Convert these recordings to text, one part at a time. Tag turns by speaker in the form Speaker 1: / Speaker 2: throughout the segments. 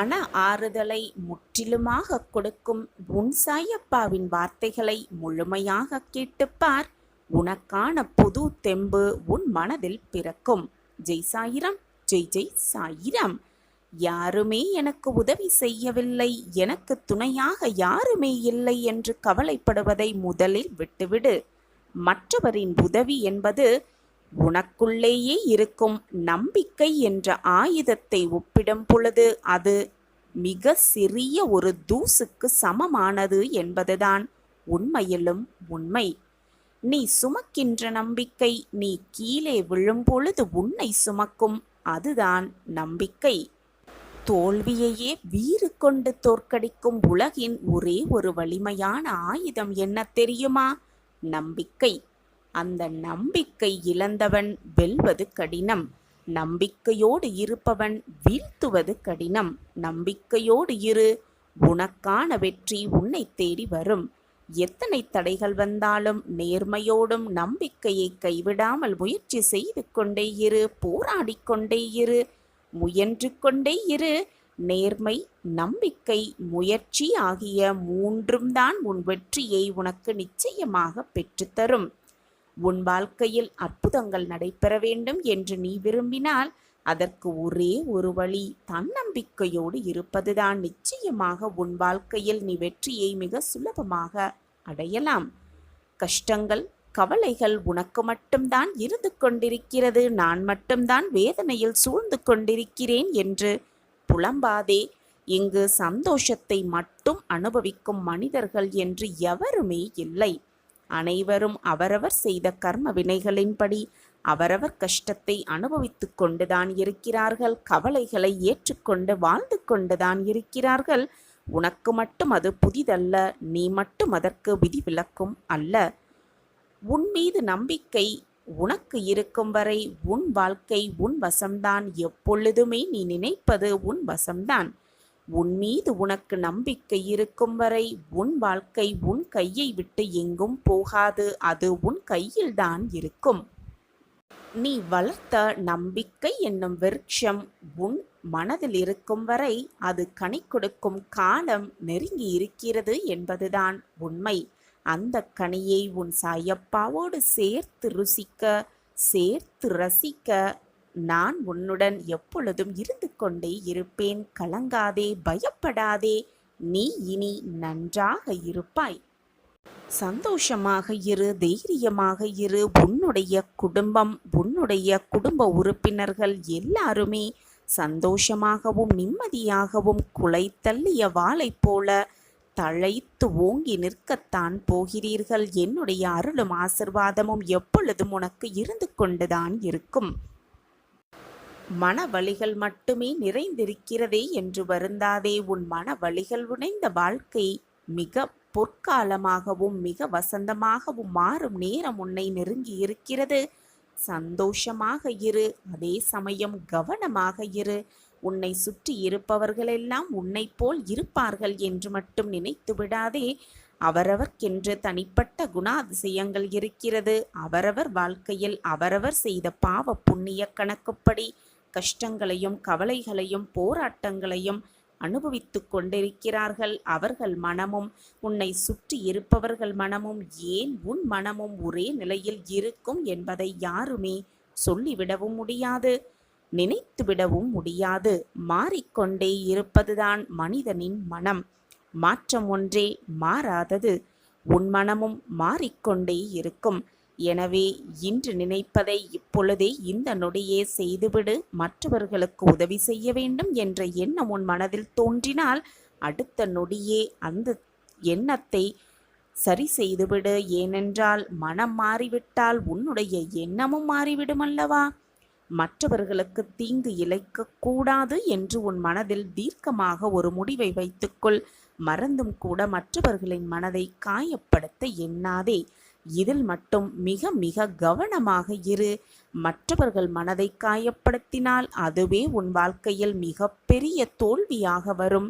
Speaker 1: மன ஆறுதலை முற்றிலுமாக கொடுக்கும் உன் சாயப்பாவின் வார்த்தைகளை முழுமையாக கேட்டுப்பார். உனக்கான புது தெம்பு உன் மனதில் பிறக்கும். ஜெய் சாயிரம், ஜெய் ஜெய் சாயிரம். யாருமே எனக்கு உதவி செய்யவில்லை, எனக்கு துணையாக யாருமே இல்லை என்று கவலைப்படுவதை முதலில் விட்டுவிடு. மற்றவரின் உதவி என்பது உனக்குள்ளேயே இருக்கும் நம்பிக்கை என்ற ஆயுதத்தை ஒப்பிடும் பொழுது அது மிக சிறிய ஒரு தூசுக்கு சமமானது என்பதுதான் உண்மையிலும் உண்மை. நீ சுமக்கின்ற நம்பிக்கை நீ கீழே விழும் பொழுது உன்னை சுமக்கும், அதுதான் நம்பிக்கை. தோல்வியையே வீறு கொண்டு தோற்கடிக்கும் உலகின் ஒரே ஒரு வலிமையான ஆயுதம் என்ன தெரியுமா? நம்பிக்கை. அந்த நம்பிக்கை இழந்தவன் வெல்வது கடினம். நம்பிக்கையோடு இருப்பவன் வீழ்த்துவது கடினம். நம்பிக்கையோடு இரு, உனக்கான வெற்றி உன்னை தேடி வரும். எத்தனை தடைகள் வந்தாலும் நேர்மையோடும் நம்பிக்கையை கைவிடாமல் முயற்சி செய்து கொண்டே இரு, போராடிக்கொண்டே இரு, முயன்று கொண்டே இரு. நேர்மை, நம்பிக்கை, முயற்சி ஆகிய மூன்றும் தான் உன் வெற்றியை உனக்கு நிச்சயமாக பெற்றுத்தரும். உன் வாழ்க்கையில் அற்புதங்கள் நடைபெற வேண்டும் என்று நீ விரும்பினால் அதற்கு ஒரே ஒரு வழி தன்னம்பிக்கையோடு இருப்பதுதான். நிச்சயமாக உன் வாழ்க்கையில் நீ வெற்றியை மிக சுலபமாக அடையலாம். கஷ்டங்கள், கவலைகள் உனக்கு மட்டும்தான் இருந்து கொண்டிருக்கிறது, நான் மட்டும்தான் வேதனையில் சூழ்ந்து கொண்டிருக்கிறேன் என்று புலம்பாதே. இங்கு சந்தோஷத்தை மட்டும் அனுபவிக்கும் மனிதர்கள் என்று எவருமே இல்லை. அனைவரும் அவரவர் செய்த கர்ம வினைகளின்படி அவரவர் கஷ்டத்தை அனுபவித்து கொண்டுதான் இருக்கிறார்கள். கவலைகளை ஏற்றுக்கொண்டு வாழ்ந்து கொண்டுதான் இருக்கிறார்கள். உனக்கு மட்டும் அது புதிதல்ல, நீ மட்டும் அதற்கு விதிவிலக்கும் அல்ல. உன் மீது நம்பிக்கை உனக்கு இருக்கும் வரை உன் வாழ்க்கை உன் வசம்தான். எப்பொழுதுமே நீ நினைப்பது உன் வசம்தான். உன் மீது உனக்கு நம்பிக்கை இருக்கும் வரை உன் வாழ்க்கை உன் கையை விட்டு எங்கும் போகாது. அது உன் கையில்தான் இருக்கும். நீ வளர்த்த நம்பிக்கை என்னும் விருட்சம் உன் மனதில் இருக்கும் வரை அது கனி கொடுக்கும் காலம் நெருங்கி இருக்கிறது என்பதுதான் உண்மை. அந்த கனியை உன் சாயப்பாவோடு சேர்த்து ருசிக்க, சேர்த்து ரசிக்க நான் உன்னுடன் எப்பொழுதும் இருந்து கொண்டே இருப்பேன். கலங்காதே, பயப்படாதே, நீ இனி நன்றாக இருப்பாய். சந்தோஷமாக இரு, தைரியமாக இரு. உன்னுடைய குடும்பம், உன்னுடைய குடும்ப உறுப்பினர்கள் எல்லாருமே சந்தோஷமாகவும் நிம்மதியாகவும் குலை தள்ளிய வாளை போல தழைத்து ஓங்கி நிற்கத்தான் போகிறீர்கள். என்னுடைய அருளும் ஆசிர்வாதமும் எப்பொழுதும் உனக்கு இருந்து கொண்டுதான் இருக்கும். மன வலிகள் மட்டுமே நிறைந்திருக்கிறதே என்று வருந்தாதே. உன் மன வலிகள் உடைந்த வாழ்க்கை மிக பொற்காலமாகவும் மிக வசந்தமாகவும் மாறும் நேரம் உன்னை நெருங்கி இருக்கிறது. சந்தோஷமாக இரு, அதே சமயம் கவனமாக இரு. உன்னை சுற்றி இருப்பவர்களெல்லாம் உன்னை போல் இருப்பார்கள் என்று மட்டும் நினைத்து விடாதே. அவரவர்க்கென்று தனிப்பட்ட குணாதிசயங்கள் இருக்கிறது. அவரவர் வாழ்க்கையில் அவரவர் செய்த பாவ புண்ணிய கணக்குப்படி கஷ்டங்களையும் கவலைகளையும் போராட்டங்களையும் அனுபவித்து கொண்டிருக்கிறார்கள். அவர்கள் மனமும் உன்னை சுற்றி இருப்பவர்கள் மனமும் ஏன் உன் மனமும் ஒரே நிலையில் இருக்கும் என்பதை யாருமே சொல்லிவிடவும் முடியாது, நினைத்துவிடவும் முடியாது. மாறிக்கொண்டே இருப்பதுதான் மனிதனின் மனம். மாற்றம் ஒன்றே மாறாதது. உன் மனமும் மாறிக்கொண்டே இருக்கும். எனவே இன்று நினைப்பதை இப்பொழுதே இந்த நொடியே செய்துவிடு. மற்றவர்களுக்கு உதவி செய்ய வேண்டும் என்ற எண்ணம் உன் மனதில் தோன்றினால் அடுத்த நொடியே அந்த எண்ணத்தை சரி செய்துவிடு. ஏனென்றால் மனம் மாறிவிட்டால் உன்னுடைய எண்ணமும் மாறிவிடும் அல்லவா? மற்றவர்களுக்கு தீங்கு இழைக்கக்கூடாது என்று உன் மனதில் தீர்க்கமாக ஒரு முடிவை வைத்துக்கொள். மறந்தும் கூட மற்றவர்களின் மனதை காயப்படுத்த எண்ணாதே. இதில் மட்டும் மிக மிக கவனமாக இரு. மற்றவர்கள் மனதை காயப்படுத்தினால் அதுவே உன் வாழ்க்கையில் மிக பெரிய தோல்வியாக வரும்.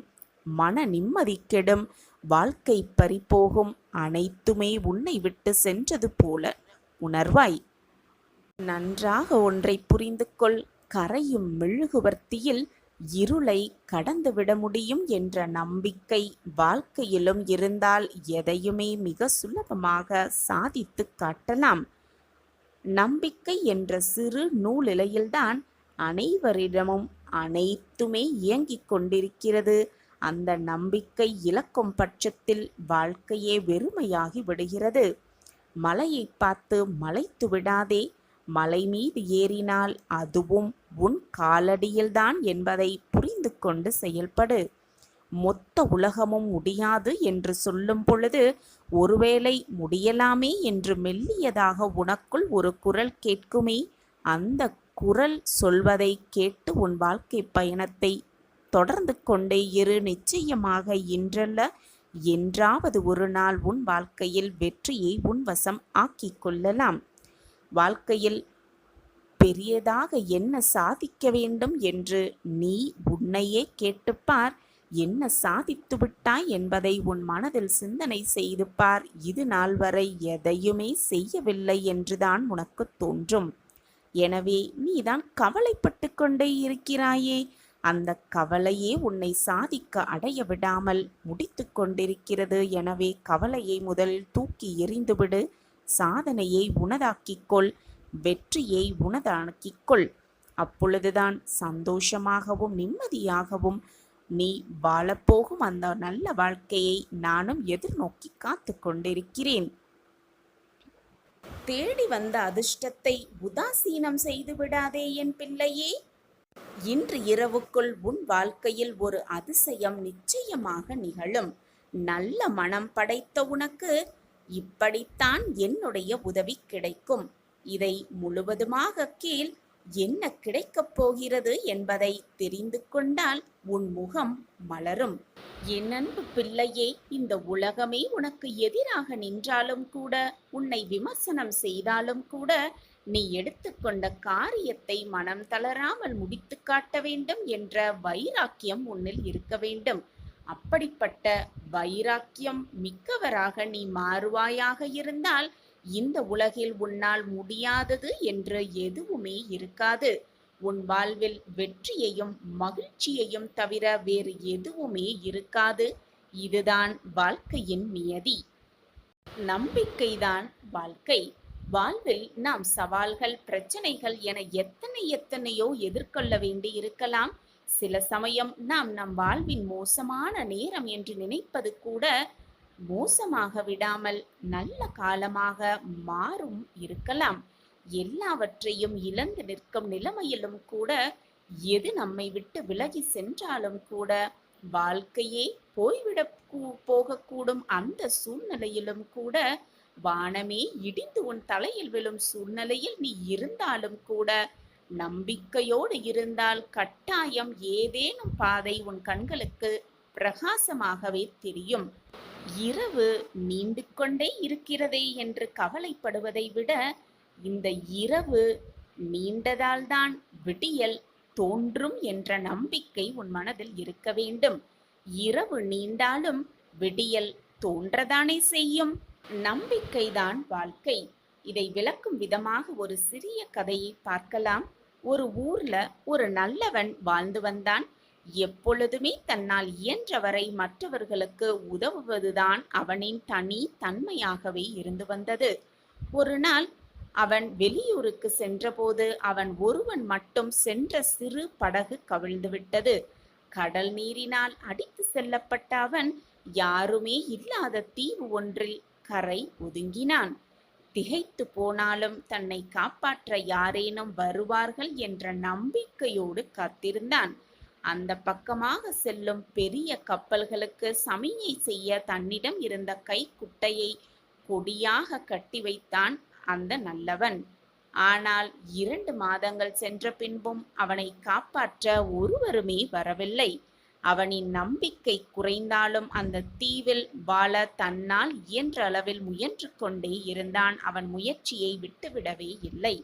Speaker 1: மன நிம்மதி கெடும், வாழ்க்கை பறிபோகும். அனைத்துமே உன்னை விட்டு சென்றது போல உணர்வாய். நன்றாக ஒன்றை புரிந்து கொள். கரையும் மெழுகுவர்த்தியில் இருளை கடந்துவிட முடியும் என்ற நம்பிக்கை வாழ்க்கையிலும் இருந்தால் எதையுமே மிக சுலபமாக சாதித்து காட்டலாம். நம்பிக்கை என்ற சிறு நூலிழையில்தான் அனைவரிடமும் அனைத்துமே இயங்கிக் கொண்டிருக்கிறது. அந்த நம்பிக்கை இழக்கும் பட்சத்தில் வாழ்க்கையே வெறுமையாகி விடுகிறது. மலையை பார்த்து மலைத்து விடாதே, மலை மீது ஏறினால் அதுவும் உன் காலடியில்தான் என்பதை புரிந்து கொண்டு செயல்படு. மொத்த உலகமும் முடியாது என்று சொல்லும் பொழுது ஒருவேளை முடியலாமே என்று மெல்லியதாக உனக்குள் ஒரு குரல் கேட்குமே, அந்த குரல் சொல்வதை கேட்டு உன் வாழ்க்கை பயணத்தை தொடர்ந்து கொண்டே இரு. நிச்சயமாக இன்றல்ல என்றாவது ஒரு நாள் உன் வாழ்க்கையில் வெற்றியை உன் வசம் ஆக்கிக் கொள்ளலாம். வாழ்க்கையில் பெரியதாக என்ன சாதிக்க வேண்டும் என்று நீ உன்னையே கேட்டுப்பார். என்ன சாதித்து விட்டாய் என்பதை உன் மனதில் சிந்தனை செய்து பார். இது நாள் வரை எதையுமே செய்யவில்லை என்றுதான் உனக்கு தோன்றும். எனவே நீதான் கவலைப்பட்டு கொண்டே இருக்கிறாயே. அந்த கவலையே உன்னை சாதிக்க அடைய விடாமல் முடித்து கொண்டிருக்கிறது. எனவே கவலையை முதலில் தூக்கி எறிந்துவிடு. சாதனையை உனதாக்கிக்கொள், வெற்றியை உனதாக்கிக்கொள். அப்பொழுதுதான் சந்தோஷமாகவும் நிம்மதியாகவும் நீ வாழப்போகும் அந்த நல்ல வாழ்க்கையை நானும் எதிர்நோக்கி காத்து கொண்டிருக்கிறேன். தேடி வந்த அதிர்ஷ்டத்தை உதாசீனம் செய்து விடாதே என் பிள்ளையே. இன்று இரவுக்குள் உன் வாழ்க்கையில் ஒரு அதிசயம் நிச்சயமாக நிகழும். நல்ல மனம் படைத்த உனக்கு இப்படித்தான் என்னுடைய உதவி கிடைக்கும். இதை முழுவதுமாக கேள். என்ன கிடைக்கப் போகிறது என்பதை தெரிந்து கொண்டால் உன் முகம் மலரும். என் அன்பு பிள்ளையே, இந்த உலகமே உனக்கு எதிராக நின்றாலும் கூட, உன்னை விமர்சனம் செய்தாலும் கூட, நீ எடுத்துக்கொண்ட காரியத்தை மனம் தளராமல் முடித்து காட்ட வேண்டும் என்ற வைராக்கியம் உன்னில் இருக்க வேண்டும். அப்படிப்பட்ட வைராக்கியம் மிக்கவராக நீ மாறுவாயாக இருந்தால் இந்த உலகில் உன்னால் முடியாதது என்று எதுவுமே இருக்காது. உன் வாழ்வில் வெற்றியையும் மகிழ்ச்சியையும் தவிர வேறு எதுவுமே இருக்காது. இதுதான் வாழ்க்கையின் நியதி. நம்பிக்கைதான் வாழ்க்கை. வாழ்வில் நாம் சவால்கள், பிரச்சனைகள் என எத்தனையோ எதிர்கொள்ள வேண்டி இருக்கலாம். சில சமயம் நாம் நம் வாழ்வின் மோசமான நேரம் என்று நினைப்பது கூட மோசமாக விடாமல் நல்ல காலமாக மாறும் இருக்கலாம். எல்லாவற்றையும் இழந்து நிற்கும் நிலைமையிலும் கூட, எது நம்மை விட்டு விலகி சென்றாலும் கூட, வாழ்க்கையே போய்விட போகக்கூடும் அந்த சூழ்நிலையிலும் கூட, வானமே இடிந்து உன் தலையில் விழும் சூழ்நிலையில் நீ இருந்தாலும் கூட, நம்பிக்கையோடு இருந்தால் கட்டாயம் ஏதேனும் பாதை உன் கண்களுக்கு பிரகாசமாகவே தெரியும். இரவு நீண்டு கொண்டே இருக்கிறதே என்று கவலைப்படுவதை விட, இந்த இரவு நீண்டதால்தான் விடியல் தோன்றும் என்ற நம்பிக்கை உன் மனதில் இருக்க வேண்டும். இரவு நீண்டாலும் விடியல் தோன்றதானே செய்யும். நம்பிக்கைதான் வாழ்க்கை. இதை விளக்கும் விதமாக ஒரு சிறிய கதையை பார்க்கலாம். ஒரு ஊர்ல ஒரு நல்லவன் வாழ்ந்து வந்தான். எப்பொழுதுமே தன்னால் இயன்றவரை மற்றவர்களுக்கு உதவுவதுதான் அவனின் தனி தன்மையாகவே இருந்து வந்தது. ஒரு நாள் அவன் வெளியூருக்கு சென்றபோது அவன் ஒருவன் மட்டும் சென்ற சிறு படகு கவிழ்ந்துவிட்டது. கடல் நீரினால் அடித்து செல்லப்பட்ட அவன் யாருமே இல்லாத தீவு ஒன்றில் கரை ஒதுங்கினான். திகைத்து போனாலும் தன்னை காப்பாற்ற யாரேனும் வருவார்கள் என்ற நம்பிக்கையோடு காத்திருந்தான். அந்த பக்கமாக செல்லும் பெரிய கப்பல்களுக்கு சமிஞை செய்ய தன்னிடம் இருந்த கைக்குட்டையை கொடியாக கட்டி வைத்தான் அந்த நல்லவன். ஆனால் 2 மாதங்கள் சென்ற பின்பும் அவனை காப்பாற்ற ஒருவருமே வரவில்லை. அவனின் நம்பிக்கை குறைந்தாலும் அந்த தீவில் வாழ தன்னால் இயன்ற அளவில் முயன்று கொண்டே இருந்தான். அவன் முயற்சியை விட்டுவிடவே இல்லை.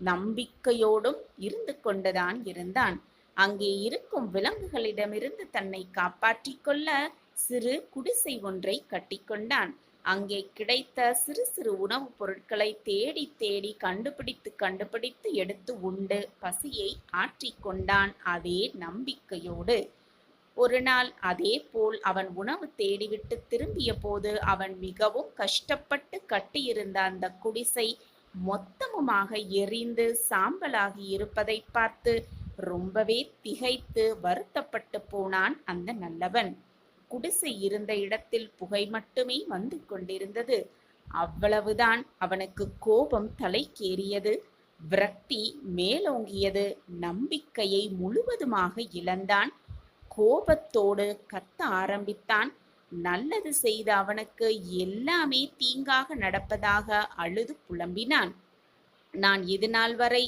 Speaker 1: நம்பிக்கையோடும் இருந்து கொண்டுதான் இருந்தான். அங்கே இருக்கும் விலங்குகளிடமிருந்து தன்னை காப்பாற்றிக் கொள்ள சிறு குடிசை ஒன்றை கட்டிக்கொண்டான். அங்கே கிடைத்த சிறு சிறு உணவுப் பொருட்களை தேடி தேடி கண்டுபிடித்து எடுத்து உண்டு பசியை ஆற்றிக்கொண்டான் அதே நம்பிக்கையோடு. ஒரு நாள் அதே போல் அவன் உணவு தேடிவிட்டு திரும்பிய போது அவன் மிகவும் கஷ்டப்பட்டு கட்டியிருந்த அந்த குடிசை மொத்தமுமாக எரிந்து சாம்பலாகி இருப்பதை பார்த்து ரொம்பவே திகைத்து வருத்தப்பட்டு போனான் அந்த நல்லவன். குடிசை இருந்த இடத்தில் புகை மட்டுமே வந்து கொண்டிருந்தது. அவ்வளவுதான். அவனுக்கு கோபம் தலைக்கேறியது, விரக்தி மேலோங்கியது, நம்பிக்கையை முழுவதுமாக இழந்தான். கோபத்தோடு கத்த ஆரம்பித்தான். நல்லது செய்த அவனுக்கு எல்லாமே தீங்காக நடப்பதாக அழுது புலம்பினான். நான் இதுநாள் வரை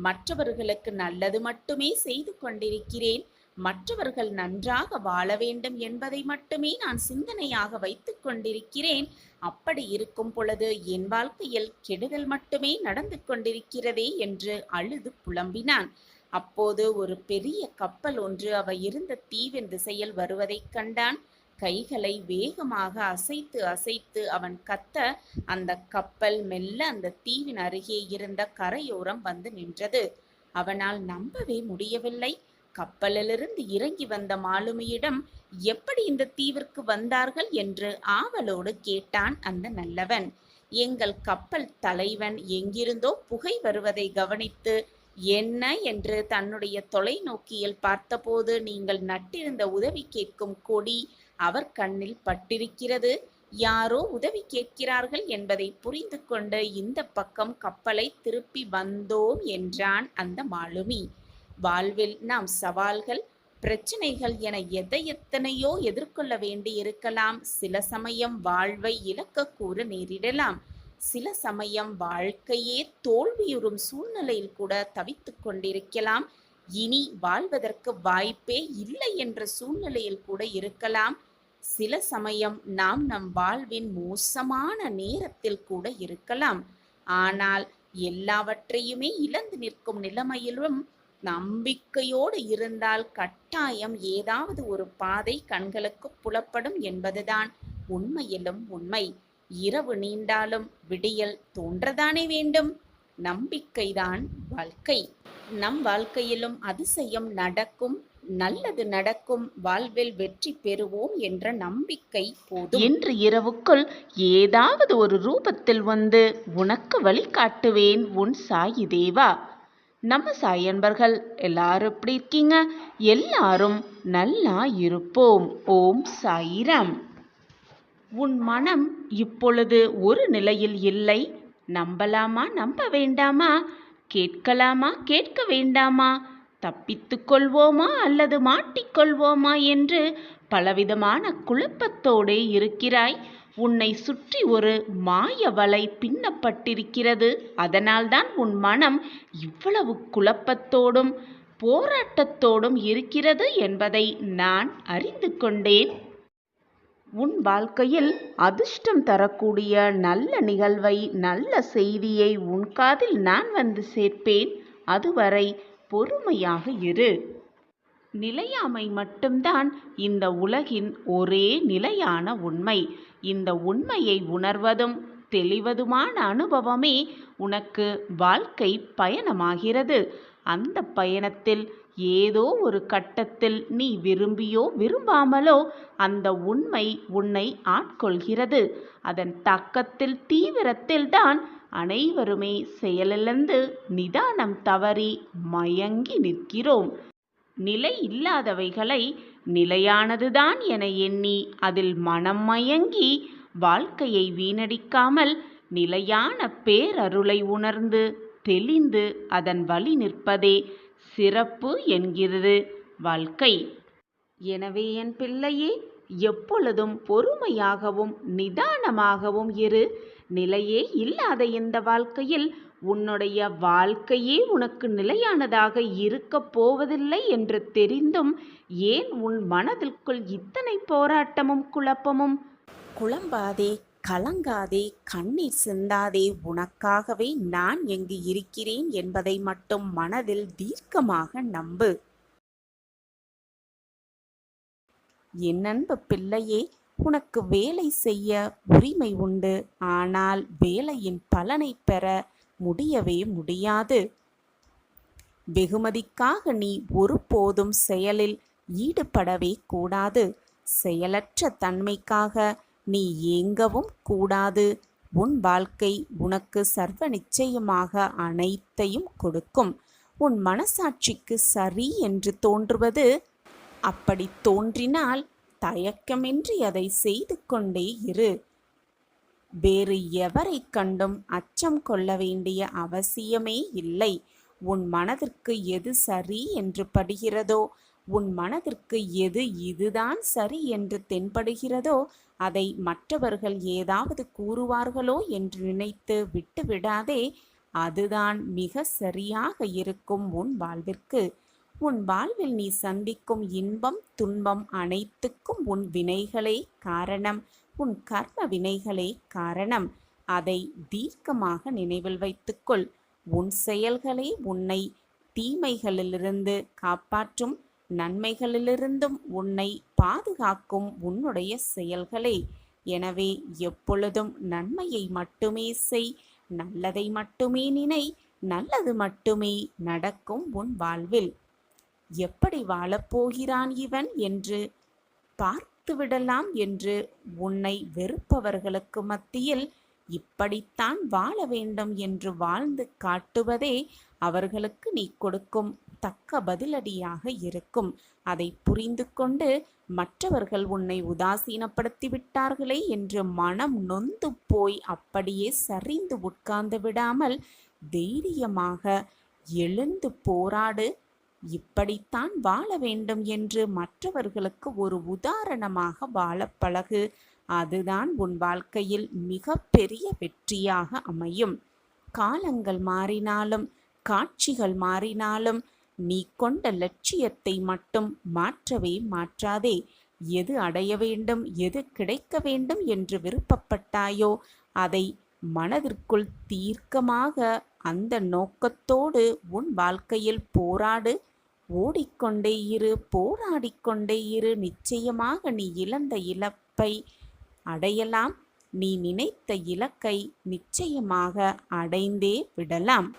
Speaker 1: மற்றவர்களுக்கு நல்லது மட்டுமே செய்து கொண்டிருக்கிறேன். மற்றவர்கள் நன்றாக வாழ வேண்டும் என்பதை மட்டுமே நான் சிந்தனையாக வைத்துக் கொண்டிருக்கிறேன். அப்படி இருக்கும் பொழுது என் வாழ்க்கையில் கெடுதல் மட்டுமே நடந்து கொண்டிருக்கிறதே என்று அழுது புலம்பினான். அப்போது ஒரு பெரிய கப்பல் ஒன்று அவ இருந்த தீவின் திசையில் வருவதைக் கண்டான். கைகளை வேகமாக அசைத்து அசைத்து அவன் கத்த அந்த கப்பல் மெல்ல அந்த தீவின் அருகே இருந்த கரையோரம் வந்து நின்றது. அவனால் நம்பவே முடியவில்லை. கப்பலிலிருந்து இறங்கி வந்த மாலுமியிடம் எப்படி இந்த தீவிற்கு வந்தார்கள் என்று ஆவலோடு கேட்டான் அந்த நல்லவன். எங்கள் கப்பல் தலைவன் எங்கிருந்தோ புகை வருவதை கவனித்து என்ன என்று தன்னுடைய தொலைநோக்கியில் பார்த்தபோது நீங்கள் நட்டிருந்த உதவி கேட்கும் கொடி அவர் கண்ணில் பட்டிருக்கிறது. யாரோ உதவி கேட்கிறார்கள் என்பதை புரிந்து கொண்டு இந்த பக்கம் கப்பலை திருப்பி வந்தோம் என்றான் அந்த மாலுமி. வாழ்வில் நாம் சவால்கள், பிரச்சனைகள் என எத்தனையோ எதிர்கொள்ள வேண்டி இருக்கலாம். சில சமயம் வாழ்வை இழக்கக்கூட நேரிடலாம். சில சமயம் வாழ்க்கையே தோல்வியுறும் சூழ்நிலையில் கூட தவித்து கொண்டிருக்கலாம். இனி வாழ்வதற்கு வாய்ப்பே இல்லை என்ற சூழ்நிலையில் கூட இருக்கலாம். சில சமயம் நாம் நம் வாழ்வின் மோசமான நேரத்தில் கூட இருக்கலாம். ஆனால் எல்லாவற்றையுமே இழந்து நிற்கும் நிலைமையிலும் நம்பிக்கையோடு இருந்தால் கட்டாயம் ஏதாவது ஒரு பாதை கண்களுக்கு புலப்படும் என்பதுதான் உண்மையிலும் உண்மை. இரவு நீண்டாலும் விடியல் தோன்றதானே வேண்டும். நம்பிக்கைதான் வாழ்க்கை. நம் வாழ்க்கையிலும் அதிசயம் நடக்கும், நல்லது நடக்கும், வாழ்வில் வெற்றி பெறுவோம் என்ற நம்பிக்கை போதும்.
Speaker 2: இன்று இரவுக்குள் ஏதாவது ஒரு ரூபத்தில் வந்து உனக்கு வழிகாட்டுவேன் உன் சாயி தேவா. நம்ம சாய் அன்பர்கள் எல்லாரும் எப்படி இருக்கீங்க? எல்லாரும் நல்லா இருப்போம். ஓம் சாயிராம். உன் மனம் இப்பொழுது ஒரு நிலையில் இல்லை. நம்பலாமா நம்ப வேண்டாமா? கேட்கலாமா கேட்க வேண்டாமா? தப்பித்து கொள்வோமா அல்லது மாட்டிக்கொள்வோமா என்று பலவிதமான குழப்பத்தோடே இருக்கிறாய். உன்னை சுற்றி ஒரு மாய வலை பின்னப்பட்டிருக்கிறது. அதனால்தான் உன் மனம் இவ்வளவு குழப்பத்தோடும் போராட்டத்தோடும் இருக்கிறது என்பதை நான் அறிந்து கொண்டேன். உன் வாழ்க்கையில் அதிர்ஷ்டம் தரக்கூடிய நல்ல நிகழ்வை, நல்ல செய்தியை உன் காதில் நான் வந்து சேர்ப்பேன். அதுவரை பொறுமையாக இரு. நிலையாமை மட்டும்தான் இந்த உலகின் ஒரே நிலையான உண்மை. இந்த உண்மையை உணர்வதும் தெளிவதுமான அனுபவமே உனக்கு வாழ்க்கை பயணமாகிறது. அந்த பயணத்தில் ஏதோ ஒரு கட்டத்தில் நீ விரும்பியோ விரும்பாமலோ அந்த உண்மை உன்னை ஆட்கொள்கிறது. அதன் தாக்கத்தில் தீவிரத்தில் தான் அனைவருமே செயலிழந்து நிதானம் தவறி மயங்கி நிற்கிறோம். நிலை இல்லாதவைகளை நிலையானதுதான் என எண்ணி அதில் மனம் மயங்கி வாழ்க்கையை வீணடிக்காமல் நிலையான பேரருளை உணர்ந்து தெளிந்து அதன் வழி நிற்பதே சிறப்பு என்கிறது வாழ்க்கை. எனவே என் பிள்ளையே, எப்பொழுதும் பொறுமையாகவும் நிதானமாகவும் இரு. நிலையே இல்லாத இந்த வாழ்க்கையில் உன்னுடைய வாழ்க்கையே உனக்கு நிலையானதாக இருக்கப் போவதில்லை என்று தெரிந்தும் ஏன் உன் மனதிற்குள் இத்தனை போராட்டமும் குழப்பமும்?
Speaker 1: குழம்பாதே, கலங்காதே, கண்ணீர் சிந்தாதே. உனக்காகவே நான் எங்கு இருக்கிறேன் என்பதை மட்டும் மனதில் தீர்க்கமாக நம்பு. என் அன்பு பிள்ளையே, உனக்கு வேலை செய்ய உரிமை உண்டு, ஆனால் வேலையின் பலனை பெற முடியவே முடியாது. வெகுமதிக்காக நீ ஒருபோதும் செயலில் ஈடுபடவே கூடாது. செயலற்ற தன்மைக்காக நீ ஏங்கவும் கூடாது. உன் வாழ்க்கை உனக்கு சர்வ நிச்சயமாக அனைத்தையும் கொடுக்கும். உன் மனசாட்சிக்கு சரி என்று தோன்றுவது, அப்படி தோன்றினால் தயக்கமின்றி அதை செய்து கொண்டே இரு. வேறு எவரை கண்டும் அச்சம் கொள்ள வேண்டிய அவசியமே இல்லை. உன் மனதிற்கு எது சரி என்று படுகிறதோ, உன் மனதிற்கு எது இதுதான் சரி என்று தென்படுகிறதோ, அதை மற்றவர்கள் ஏதாவது கூறுவார்களோ என்று நினைத்து விட்டுவிடாதே. அதுதான் மிக சரியாக இருக்கும் உன் வாழ்விற்கு. உன் வாழ்வில் நீ சந்திக்கும் இன்பம் துன்பம் அனைத்துக்கும் உன் வினைகளே காரணம், உன் கர்ம வினைகளே காரணம். அதை தீர்க்கமாக நினைவில் வைத்துக்கொள். உன் செயல்களே உன்னை தீமைகளிலிருந்து காப்பாற்றும், நன்மைகளிலிருந்தும் உன்னை பாதுகாக்கும் உன்னுடைய செயல்களே. எனவே எப்பொழுதும் நன்மையை மட்டுமே செய், நல்லதை மட்டுமே நினை, நல்லது மட்டுமே நடக்கும் உன் வாழ்வில். எப்படி வாழப்போகிறான் இவன் என்று பார்த்துவிடலாம் என்று உன்னை வெறுப்பவர்களுக்கு மத்தியில் இப்படித்தான் வாழ வேண்டும் என்று வாழ்ந்து காட்டுவதே அவர்களுக்கு நீ கொடுக்கும் தக்க பதிலடியாக இருக்கும். அதை புரிந்து கொண்டு மற்றவர்கள் உன்னை உதாசீனப்படுத்தி விட்டார்களே என்று மனம் நொந்து போய் அப்படியே சரிந்து உட்கார்ந்து விடாமல் தைரியமாக எழுந்து போராடு. இப்படித்தான் வாழ வேண்டும் என்று மற்றவர்களுக்கு ஒரு உதாரணமாக வாழ பழகு. அதுதான் உன் வாழ்க்கையில் மிக பெரிய வெற்றியாக அமையும். காலங்கள் மாறினாலும் காட்சிகள் மாறினாலும் நீ கொண்ட லட்சியத்தை மட்டும் மாற்றவே மாற்றாதே. எது அடைய வேண்டும், எது கிடைக்க வேண்டும் என்று விருப்பப்பட்டாயோ அதை மனதிற்குள் தீர்க்கமாக அந்த நோக்கத்தோடு உன் வாழ்க்கையில் போராடு. ஓடிக்கொண்டே இரு, போராடிக்கொண்டே இரு. நிச்சயமாக நீ இழந்த இழப்பை அடையலாம். நீ நினைத்த இலக்கை நிச்சயமாக அடைந்தே விடலாம்.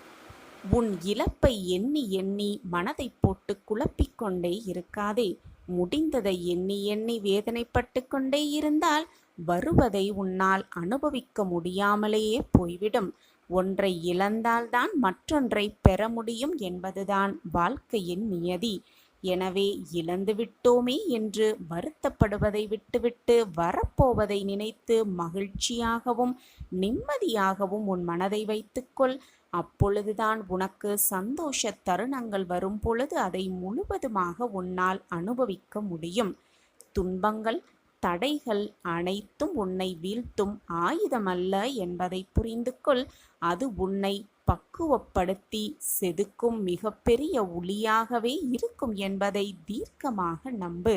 Speaker 1: உன் இழப்பை எண்ணி எண்ணி மனதை போட்டு குழப்பிக்கொண்டே இருக்காதே. முடிந்ததை எண்ணி எண்ணி வேதனைப்பட்டு கொண்டே இருந்தால் வருவதை உன்னால் அனுபவிக்க முடியாமலேயே போய்விடும். ஒன்றை இழந்தால்தான் மற்றொன்றை பெற முடியும் என்பதுதான் வாழ்க்கையின் நியதி. எனவே இழந்துவிட்டோமே என்று வருத்தப்படுவதை விட்டுவிட்டு வரப்போவதை நினைத்து மகிழ்ச்சியாகவும் நிம்மதியாகவும் உன் மனதை வைத்துக்கொள். அப்பொழுதுதான் உனக்கு சந்தோஷ தருணங்கள் வரும் பொழுது அதை முழுவதுமாக உன்னால் அனுபவிக்க முடியும். துன்பங்கள் தடைகள் அனைத்தும் உன்னை வீழ்த்தும் ஆயுதமல்ல என்பதை புரிந்து கொள். அது உன்னை பக்குவப்படுத்தி செதுக்கும் மிகப்பெரிய ஒளியாகவே இருக்கும் என்பதை தீர்க்கமாக நம்பு.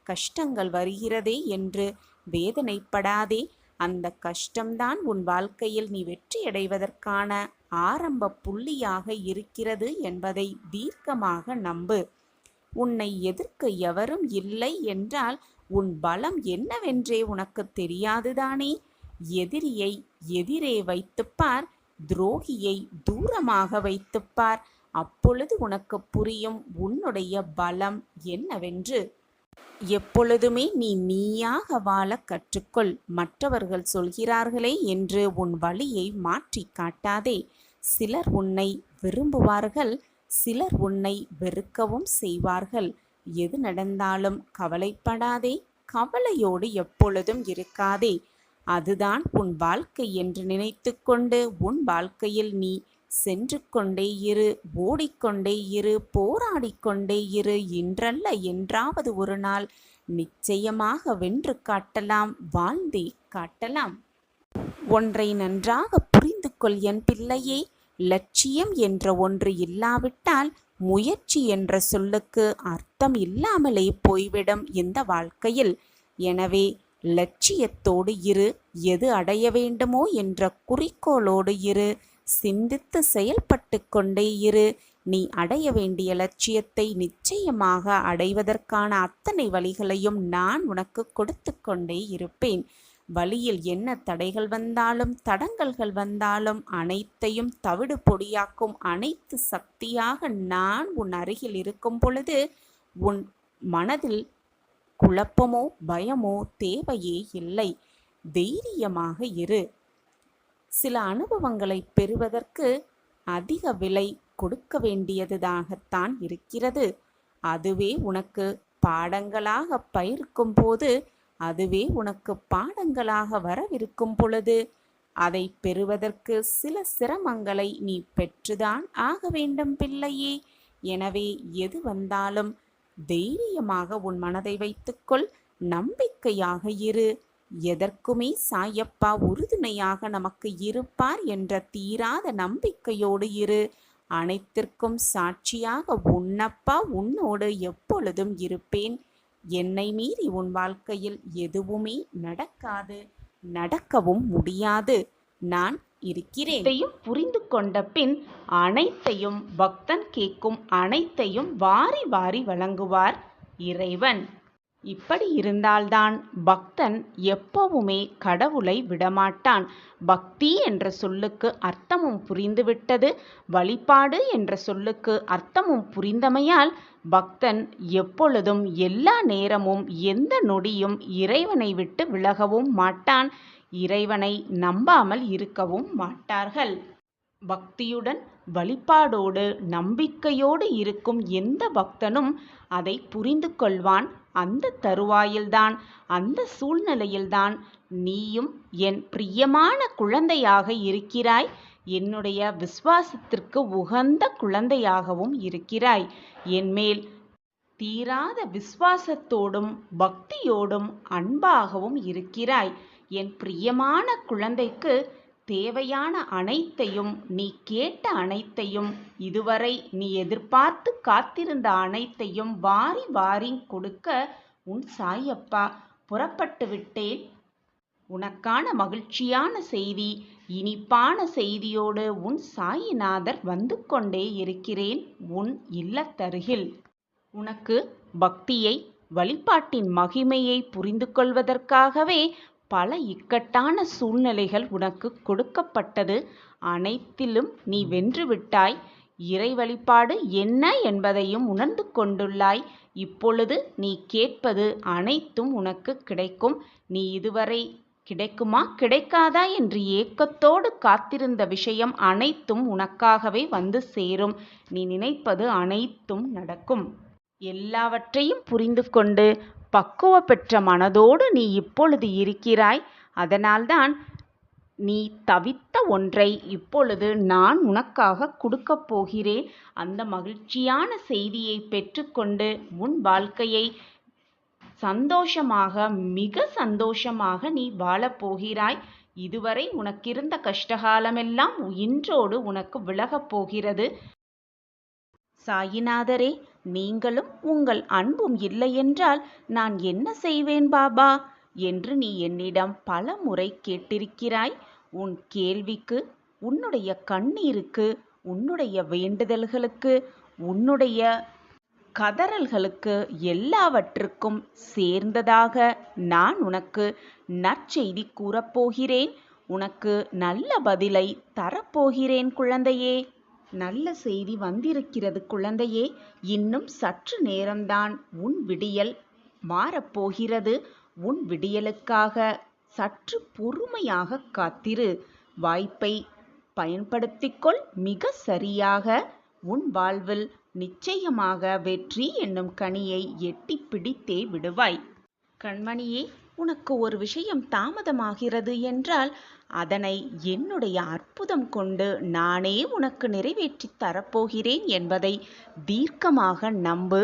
Speaker 1: கஷ்டங்கள் வருகிறதே என்று வேதனைப்படாதே. அந்த கஷ்டம்தான் உன் வாழ்க்கையில் நீ வெற்றியடைவதற்கான ஆரம்ப புள்ளியாக இருக்கிறது என்பதை தீர்க்கமாக நம்பு. உன்னை எதிர்க்க எவரும் இல்லை என்றால் உன் பலம் என்னவென்றே உனக்கு தெரியாதுதானே? எதிரியை எதிரே வைத்துப்பார், துரோகியை தூரமாக வைத்துப்பார். அப்பொழுது உனக்கு புரியும் உன்னுடைய பலம் என்னவென்று. எப்பொழுதுமே நீ நீயாக வாழ கற்றுக்கொள். மற்றவர்கள் சொல்கிறார்களே என்று உன் வழியை மாற்றி காட்டாதே. சிலர் உன்னை விரும்புவார்கள், சிலர் உன்னை வெறுக்கவும் செய்வார்கள். எது நடந்தாலும் கவலைப்படாதே. கவலையோடு எப்பொழுதும் இருக்காதே. அதுதான் உன் வாழ்க்கை என்று நினைத்து கொண்டு உன் வாழ்க்கையில் நீ சென்று கொண்டே இரு, ஓடிக்கொண்டே இரு, போராடிக்கொண்டே இரு. இன்றல்ல என்றாவது ஒரு நாள் நிச்சயமாக வென்று காட்டலாம், வாழ்ந்தே காட்டலாம். ஒன்றை நன்றாக புரிந்து கொள் என் பிள்ளையே. லட்சியம் என்ற ஒன்று இல்லாவிட்டால் முயற்சி என்ற சொல்லுக்கு அர்த்தம் இல்லாமலே போய்விடும் இந்த வாழ்க்கையில். எனவே லட்சியத்தோடு இரு. எது அடைய வேண்டுமோ என்ற குறிக்கோளோடு இரு. சிந்தித்து செயல்பட்டு கொண்டே இரு. நீ அடைய வேண்டிய லட்சியத்தை நிச்சயமாக அடைவதற்கான அத்தனை வழிகளையும் நான் உனக்கு கொடுத்து கொண்டே இருப்பேன். வழியில் என்ன தடைகள் வந்தாலும் தடங்கல்கள் வந்தாலும் அனைத்தையும் தவிடு பொடியாக்கும் அனைத்து சக்தியாக நான் உன் அருகில் இருக்கும் பொழுது உன் மனதில் குழப்பமோ பயமோ தேவையே இல்லை. தைரியமாக இரு. சில அனுபவங்களை பெறுவதற்கு அதிக விலை கொடுக்க வேண்டியதாகத்தான் இருக்கிறது. அதுவே உனக்கு பாடங்களாக பயிர்க்கும் போது, அதுவே உனக்கு பாடங்களாக வரவிருக்கும் பொழுது அதை பெறுவதற்கு சில சிரமங்களை நீ பெற்றுதான் ஆக வேண்டும் பிள்ளையே. எனவே எது வந்தாலும் தைரியமாக உன் மனதை வைத்துக்கொள். நம்பிக்கையாக இரு. எதற்குமே சாயப்பா உறுதுணையாக நமக்கு இருப்பார் என்ற தீராத நம்பிக்கையோடு இரு. அனைத்திற்கும் சாட்சியாக உன்னப்பா உன்னோடு எப்பொழுதும் இருப்பேன். என்னை மீறி உன் வாழ்க்கையில் எதுவுமே நடக்காது, நடக்கவும் முடியாது. நான் இருக்கிறேன்.
Speaker 2: புரிந்து கொண்ட பின் அனைத்தையும் பக்தன் கேட்கும் அனைத்தையும் வாரி வாரி வழங்குவார் இறைவன். இப்படி இருந்தால்தான் பக்தன் எப்பவுமே கடவுளை விடமாட்டான். பக்தி என்ற சொல்லுக்கு அர்த்தமும் புரிந்துவிட்டது. வழிபாடு என்ற சொல்லுக்கு அர்த்தமும் புரிந்தமையால் பக்தன் எப்பொழுதும் எல்லா நேரமும் எந்த நொடியும் இறைவனை விட்டு விலகவும் மாட்டான். இறைவனை நம்பாமல் இருக்கவும் மாட்டார்கள். பக்தியுடன் வழிபாடோடு நம்பிக்கையோடு இருக்கும் எந்த பக்தனும் அதை புரிந்து கொள்வான். அந்த தருவாயில்தான், அந்த சூழ்நிலையில்தான் நீயும் என் பிரியமான குழந்தையாக இருக்கிறாய். என்னுடைய விசுவாசத்திற்கு உகந்த குழந்தையாகவும் இருக்கிறாய். என்மேல் தீராத விசுவாசத்தோடும் பக்தியோடும் அன்பாகவும் இருக்கிறாய். என் பிரியமான குழந்தைக்கு தேவையான அனைத்தையும், நீ கேட்ட அனைத்தையும், இதுவரை நீ எதிர்பார்த்து காத்திருந்த அனைத்தையும் வாரி வாரி கொடுக்க உன் சாயப்பா புறப்பட்டு விட்டேன். உனக்கான மகிழ்ச்சியான செய்தி, இனிப்பான செய்தியோடு உன் சாயிநாதர் வந்து கொண்டே இருக்கிறேன் உன் இல்லத்தருகில். உனக்கு பக்தியை, வழிபாட்டின் மகிமையை புரிந்து கொள்வதற்காகவே பல இக்கட்டான சூழ்நிலைகள் உனக்கு கொடுக்கப்பட்டது. அனைத்திலும் நீ வென்றுவிட்டாய். இறை வழிபாடு என்ன என்பதையும் உணர்ந்து கொண்டுள்ளாய். இப்பொழுது நீ கேட்பது அனைத்தும் உனக்கு கிடைக்கும். நீ இதுவரை கிடைக்குமா கிடைக்காதா என்று ஏக்கத்தோடு காத்திருந்த விஷயம் அனைத்தும் உனக்காகவே வந்து சேரும். நீ நினைப்பது அனைத்தும் நடக்கும். எல்லாவற்றையும் புரிந்து கொண்டு பக்குவ பெற்ற மனதோடு நீ இப்பொழுது இருக்கிறாய். அதனால்தான் நீ தவித்த ஒன்றை இப்பொழுது நான் உனக்காக கொடுக்கப் போகிறேன். அந்த மகிழ்ச்சியான செய்தியை பெற்றுக்கொண்டு உன் வாழ்க்கையை சந்தோஷமாக, மிக சந்தோஷமாக நீ வாழப்போகிறாய். இதுவரை உனக்கிருந்த கஷ்டகாலமெல்லாம் இன்றோடு உனக்கு விலகப் போகிறது. சாயிநாதரே, நீங்களும் உங்கள் அன்பும் இல்லையென்றால் நான் என்ன செய்வேன் பாபா என்று நீ என்னிடம் பல முறை கேட்டிருக்கிறாய். உன் கேள்விக்கு, உன்னுடைய கண்ணீருக்கு, உன்னுடைய வேண்டுதல்களுக்கு, உன்னுடைய கதறல்களுக்கு எல்லாவற்றுக்கும் சேர்ந்ததாக நான் உனக்கு நற்செய்தி கூறப்போகிறேன். உனக்கு நல்ல பதிலை தரப்போகிறேன் குழந்தையே. நல்ல செய்தி வந்திருக்கிறது குழந்தையே. இன்னும் சற்று நேரம்தான் உன் விடியல் மாறப்போகிறது. உன் விடியலுக்காக சற்று பொறுமையாக காத்திரு. வாய்ப்பை பயன்படுத்திக்கொள். மிக சரியாக உன் வாழ்வில் நிச்சயமாக வெற்றி என்னும் கனியை எட்டி பிடித்தே விடுவாய். கண்மணியே, உனக்கு ஒரு விஷயம் தாமதமாகிறது என்றால் அதனை என்னுடைய அற்புதம் கொண்டு நானே உனக்கு நிறைவேற்றி தரப்போகிறேன் என்பதை தீர்க்கமாக நம்பு.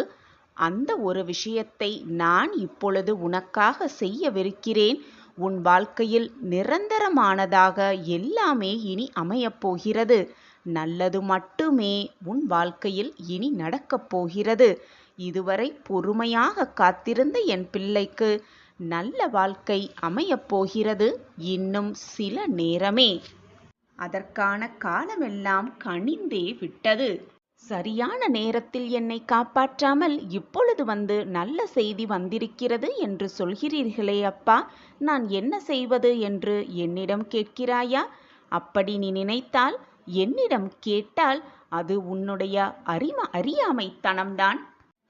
Speaker 2: அந்த ஒரு விஷயத்தை நான் இப்பொழுது உனக்காக செய்யவிருக்கிறேன். உன் வாழ்க்கையில் நிரந்தரமானதாக எல்லாமே இனி அமையப்போகிறது. நல்லது மட்டுமே உன் வாழ்க்கையில் இனி நடக்கப் போகிறது. இதுவரை பொறுமையாக காத்திருந்த என் பிள்ளைக்கு நல்ல வாழ்க்கை அமையப் போகிறது. இன்னும் சில நேரமே. அதற்கான காலமெல்லாம் கனிந்தே விட்டது. சரியான நேரத்தில் என்னை காப்பாற்றாமல் இப்பொழுது வந்து நல்ல செய்தி வந்திருக்கிறது என்று சொல்கிறீர்களே அப்பா, நான் என்ன செய்வது என்று என்னிடம் கேட்கிறாயா? அப்படி நீ நினைத்தால், என்னிடம் கேட்டால் அது உன்னுடைய அறியாமைத்தனம்தான்.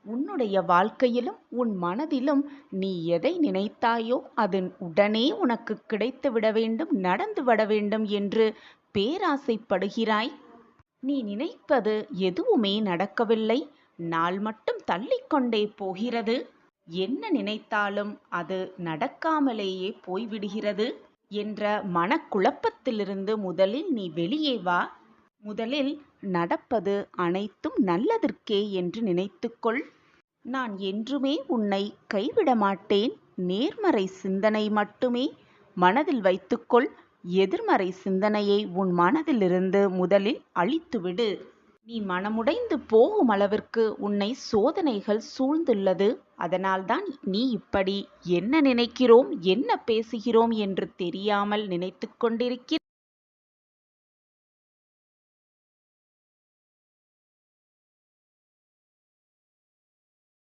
Speaker 2: உன்னுடைய வாழ்க்கையிலும் உன் மனதிலும் நீ எதை நினைத்தாயோ அது உடனே உனக்கு கிடைத்துவிட வேண்டும், நடந்துவிட வேண்டும் என்று பேராசைப்படுகிறாய். நீ நினைப்பது எதுவுமே நடக்கவில்லை. நாள் மட்டும் தள்ளிக்கொண்டே போகிறது. என்ன நினைத்தாலும் அது நடக்காமலேயே போய்விடுகிறது என்ற மனக்குழப்பத்திலிருந்து முதலில் நீ வெளியே வா. முதலில் நடப்பது அனைத்தும் நல்லதற்கே என்று நினைத்துக்கொள். நான் என்றுமே உன்னை கைவிட மாட்டேன். நேர்மறை சிந்தனை மட்டுமே மனதில் வைத்துக்கொள். எதிர்மறை சிந்தனையை உன் மனதிலிருந்து முதலில் அழித்துவிடு. நீ மனமுடைந்து போகும் அளவிற்கு உன்னை சோதனைகள் சூழ்ந்துள்ளது. அதனால்தான் நீ இப்படி என்ன நினைக்கிறோம், என்ன பேசுகிறோம் என்று தெரியாமல் நினைத்து கொண்டிருக்கிறாய்.